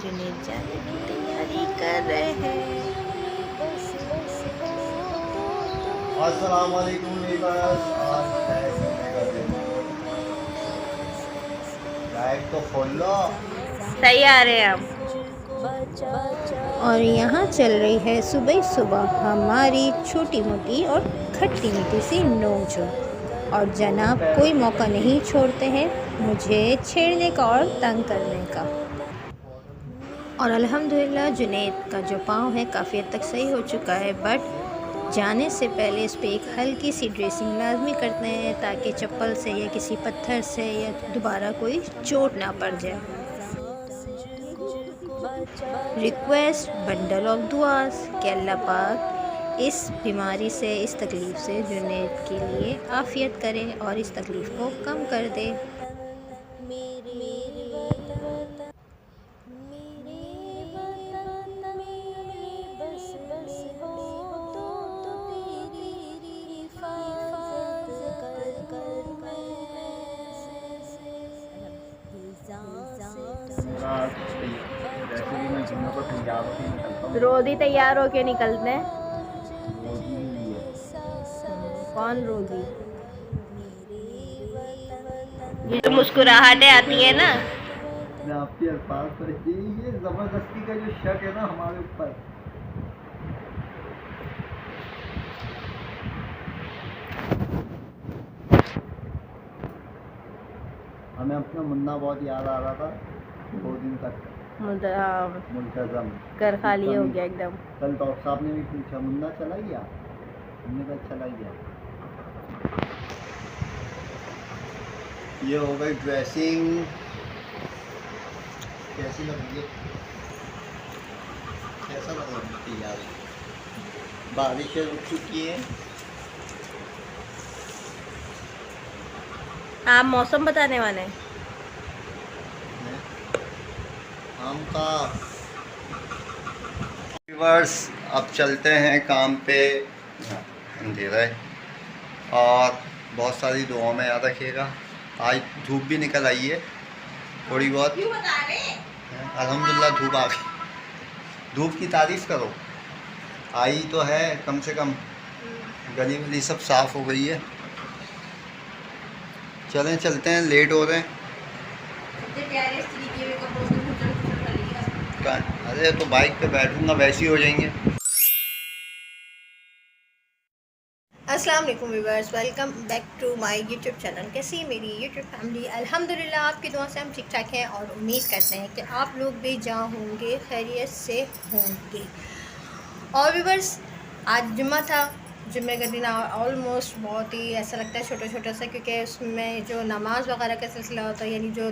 जुनैद जाने की तैयारी कर रहे हैं। अस्सलाम वालेकुम वीवर्स, आज है जुम्मे का दिन। लाइट तो खोल लो। सही आ रहे हैं हम। और यहाँ चल रही है सुबह सुबह हमारी छोटी मोटी और खट्टी मीठी सी नोक-झोंक। और जनाब कोई मौका नहीं छोड़ते हैं मुझे छेड़ने का और तंग करने का। और अल्हम्दुलिल्लाह जुनैद का जो पाँव है काफ़ी हद तक सही हो चुका है, बट जाने से पहले इस पे एक हल्की सी ड्रेसिंग लाजमी करते हैं ताकि चप्पल से या किसी पत्थर से या दोबारा कोई चोट ना पड़ जाए। रिक्वेस्ट बंडल ऑफ दुआस कि अल्लाह पाक इस बीमारी से, इस तकलीफ़ से जुनैद के लिए आफ़ियत करे और इस तकलीफ़ को कम कर दे। वैसे भी मैं जुम्मे को तैयार होकर निकलता हूँ। रोज़ ही तैयार होके निकलते हैं। रोजी ही है। कौन रोज़ी? ये जो मुस्कुराहटें आती है ना, मैं आपके अल्फाज पर ये जबरदस्ती का जो शक है ना हमारे ऊपर। हमें अपना मुन्ना बहुत याद आ रहा था 2 दिन तक मुल्तज़म। कर खाली हो गया एकदम। कल डॉक्टर साहब ने भी पूछा मुन्ना चला गया, हमने कहा चला गया। ये हो गई ड्रेसिंग, कैसी लग रही है, कैसा लग रहा है तैयारी। बारिशें रुक चुकी हैं। आप मौसम बताने वाले हैं? आम का व्यूअर्स, अब चलते हैं काम पे। अंधेरा है और बहुत सारी दुआओं में याद रखिएगा। आज धूप भी निकल आई है थोड़ी बहुत। अल्हम्दुलिल्लाह धूप आ गई। धूप की तारीफ़ करो, आई तो है कम से कम। गली वली सब साफ़ हो गई है। चलें चलते हैं, लेट हो रहे हैं। अरे तो बाइक पे बैठूंगा वैसे ही हो जाएंगे। अस्सलाम वालेकुम viewers, welcome back to my YouTube channel. कैसी है मेरी यूट्यूब फैमिली? अल्हम्दुलिल्लाह आपकी दुआ से हम ठीक ठाक हैं और उम्मीद करते हैं कि आप लोग भी जहाँ होंगे खैरियत से होंगे। और व्यूअर्स, आज जुम्मा था। जुम्मे का दिन ऑलमोस्ट बहुत ही ऐसा लगता है छोटा छोटा सा, क्योंकि उसमें जो नमाज़ वगैरह का सिलसिला होता है, यानी जो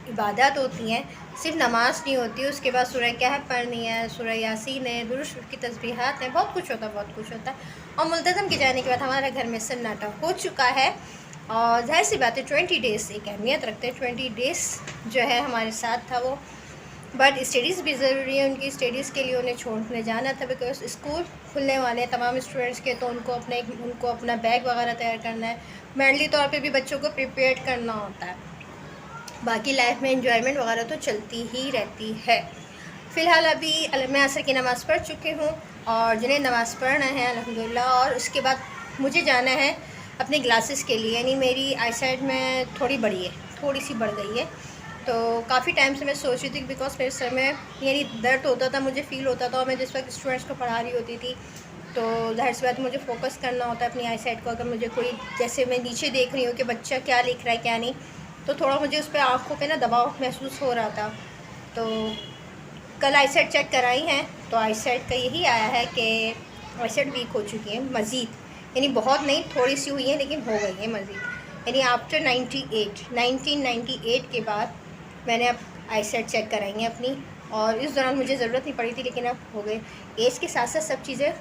इबादत होती हैं, सिर्फ नमाज नहीं होती, उसके बाद सूरह कहफ पढ़नी है, सूरह यासीन है, दुरूद की तस्बीहात हैं, बहुत कुछ होता है, बहुत कुछ होता है। और मुल्तज़म के जाने के बाद हमारे घर में सन्नाटा हो चुका है। और जाहिर सी बात है 20 डेज़ एक अहमियत रखते हैं। 20 डेज़ जो है हमारे साथ था वो, बट स्टडीज़ भी ज़रूरी है। उनकी स्टडीज़ के लिए उन्हें छोड़ने जाना था, बिकॉज स्कूल खुलने वाले हैं तमाम स्टूडेंट्स के, तो उनको अपना बैग वगैरह तैयार करना है। मेंटली तौर पे भी बच्चों को प्रिपेयर करना होता है। बाकी लाइफ में एंजॉयमेंट वगैरह तो चलती ही रहती है। फ़िलहाल अभी मैं असर की नमाज़ पढ़ चुकी हूँ और जिन्हें नमाज़ पढ़ना है अल्हम्दुलिल्लाह। और उसके बाद मुझे जाना है अपने ग्लासेस के लिए, यानी मेरी आई साइड में थोड़ी बड़ी है, थोड़ी सी बढ़ गई है। तो काफ़ी टाइम से मैं सोच रही थी, बिकॉज मेरे सर में यानी दर्द होता था, मुझे फ़ील होता था, और मैं जिस वक्त स्टूडेंट्स को पढ़ा रही होती थी तो जाहिर सी बात मुझे फोकस करना होता है अपनी आई साइड को। अगर मुझे कोई, जैसे मैं नीचे देख रही हूँ कि बच्चा क्या लिख रहा है क्या नहीं, तो थोड़ा मुझे उस पर आँखों पे ना दबाव महसूस हो रहा था। तो कल आई साइड चेक कराई हैं तो आई साइड का यही आया है कि आई साइड वीक हो चुकी है मज़ीद, यानी बहुत नहीं, थोड़ी सी हुई है लेकिन हो गई है मज़ीद। यानी आफ्टर 1998 के बाद मैंने अब आई साइड चेक कराई हैं अपनी, और इस दौरान मुझे ज़रूरत नहीं पड़ी थी, लेकिन अब हो गई। एज के साथ साथ सब चीज़ें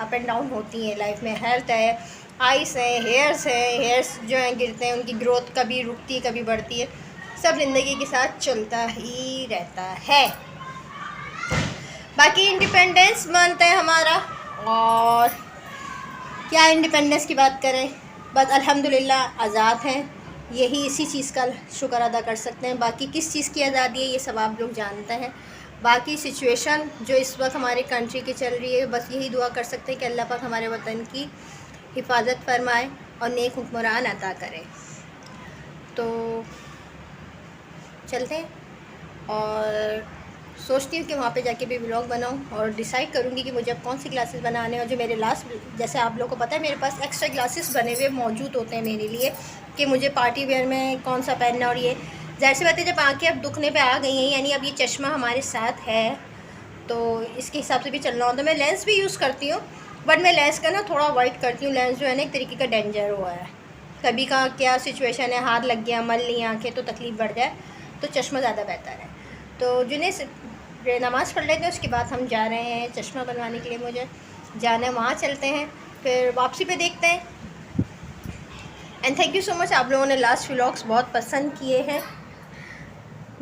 अप एंड डाउन होती हैं लाइफ में। हेल्थ है, आइस है, हेयर्स जो हैं गिरते हैं, उनकी ग्रोथ कभी रुकती है कभी बढ़ती है, सब ज़िंदगी के साथ चलता ही रहता है। बाकी इंडिपेंडेंस मंथ है हमारा, और क्या इंडिपेंडेंस की बात करें, बस अल्हम्दुलिल्लाह आज़ाद हैं। यही इसी चीज़ का शुक्र अदा कर सकते हैं। बाकी किस चीज़ की आज़ादी है ये सब आप लोग जानते हैं। बाकी सिचुएशन जो इस वक्त हमारे कंट्री की चल रही है, बस यही दुआ कर सकते हैं कि अल्लाह पाक हमारे वतन की हिफाजत फरमाए और नेक हुक्मरान अता करे। तो चलते हैं और सोचती हूँ कि वहाँ पे जाके भी व्लॉग बनाऊँ और डिसाइड करूँगी कि मुझे अब कौन सी क्लासेस बनाने हैं। और जो मेरे लास्ट, जैसे आप लोगों को पता है मेरे पास एक्स्ट्रा क्लासेस बने हुए मौजूद होते हैं मेरे लिए कि मुझे पार्टी वेयर में कौन सा पहनना। और ये ज़ाहिर सी बात है जब आँखें अब दुखने पे आ गई हैं, यानी अब ये चश्मा हमारे साथ है तो इसके हिसाब से भी चलना होता है। मैं लेंस भी यूज़ करती हूँ बट मैं लेंस का ना थोड़ा अवॉइड करती हूँ। लेंस जो है ना एक तरीके का डेंजर हुआ है, कभी का क्या सिचुएशन है, हाथ लग गया, मल ली आँखें तो तकलीफ़ बढ़ जाए, तो चश्मा ज़्यादा बेहतर है। तो जिन्हें नमाज़ पढ़ लेते हैं उसके बाद हम जा रहे हैं चश्मा बनवाने के लिए, मुझे जाना है, वहाँ चलते हैं, फिर वापसी पे देखते हैं। And thank you so much, आप लोगों ने लास्ट व्लॉग्स बहुत पसंद किए हैं,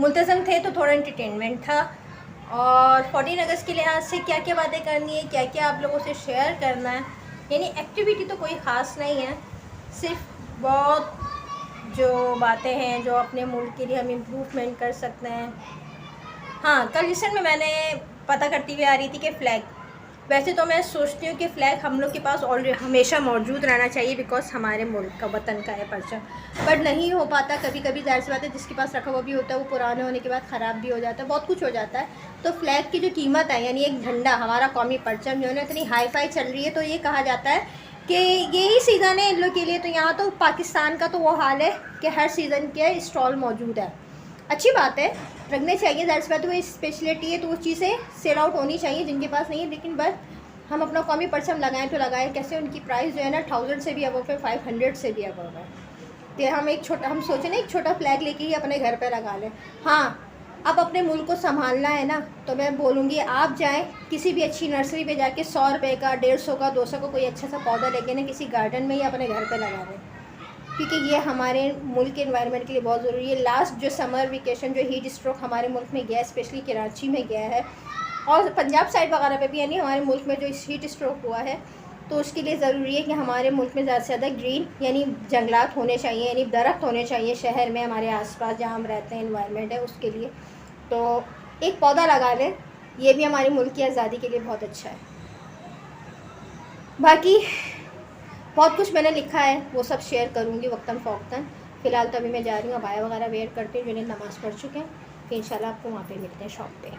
मुल्तज़म थे तो थोड़ा एंटरटेनमेंट था। और 14 अगस्त के लिहाज से क्या क्या बातें करनी है, क्या क्या आप लोगों से शेयर करना है, यानी एक्टिविटी तो कोई ख़ास नहीं है, सिर्फ बहुत जो बातें हैं जो अपने मुल्क के लिए हम इम्प्रूवमेंट कर सकते हैं। हाँ, कल रिसेंट में मैंने पता करती हुई आ रही थी कि फ़्लैग, वैसे तो मैं सोचती हूँ कि फ़्लैग हम लोग के पास ऑलरेडी हमेशा मौजूद रहना चाहिए बिकॉज हमारे मुल्क का वतन का है परचम, बट नहीं हो पाता। कभी कभी ज़ाहिर सी बात है जिसके पास रखा हुआ भी होता है वो पुराने होने के बाद ख़राब भी हो जाता है, बहुत कुछ हो जाता है। तो फ़्लैग की जो कीमत है, यानी एक झंडा, हमारा कौमी परचम जो है ना इतनी हाई फाई चल रही है, तो ये कहा जाता है कि यही सीज़न है इन लोग के लिए। तो यहाँ तो पाकिस्तान का तो वो हाल है कि हर सीज़न के स्टॉल मौजूद है। अच्छी बात है, रखने चाहिए, ज़ाहिर सी बात है वो स्पेशलिटी है तो वो चीज़ें सेल आउट होनी चाहिए जिनके पास नहीं है। लेकिन बस हम अपना कौमी परचम लगाएं तो लगाएं कैसे, उनकी प्राइस जो है ना 1000 से भी अबव है, 500 से भी अबव है। तो हम सोचें ना एक छोटा फ्लैग लेके ही अपने घर पे लगा लें। हाँ, अब अपने मुल्क को संभालना है ना, तो मैं बोलूँगी आप जाएं किसी भी अच्छी नर्सरी पे जाके 100 रुपये का, 150 का, 200 का कोई अच्छा सा पौधा लेके ना किसी गार्डन में ही अपने घर पे लगा दें, क्योंकि ये हमारे मुल्क के एनवायरनमेंट के लिए बहुत ज़रूरी है। लास्ट जो समर वेकेशन जो हीट स्ट्रोक हमारे मुल्क में गया, स्पेशली कराची में गया है और पंजाब साइड वगैरह पे भी, यानी हमारे मुल्क में जो हीट स्ट्रोक हुआ है, तो उसके लिए ज़रूरी है कि हमारे मुल्क में ज़्यादा से ज़्यादा ग्रीन यानी जंगलात होने चाहिए, यानी दरख्त होने चाहिए शहर में, हमारे आसपास जहाँ हम रहते हैं एनवायरनमेंट है उसके लिए। तो एक पौधा लगा लें, ये भी हमारे मुल्क की आज़ादी के लिए बहुत अच्छा है। बाकी बहुत कुछ मैंने लिखा है, वो सब शेयर करूँगी वक्तन फ़ौक्तन। फ़िलहाल तो अभी मैं जा रही हूँ, अबाया वगैरह वेयर करती हूँ, जिन्हें नमाज़ पढ़ चुके हैं, फिर इंशाल्लाह आपको वहाँ पे मिलते हैं शॉप पे।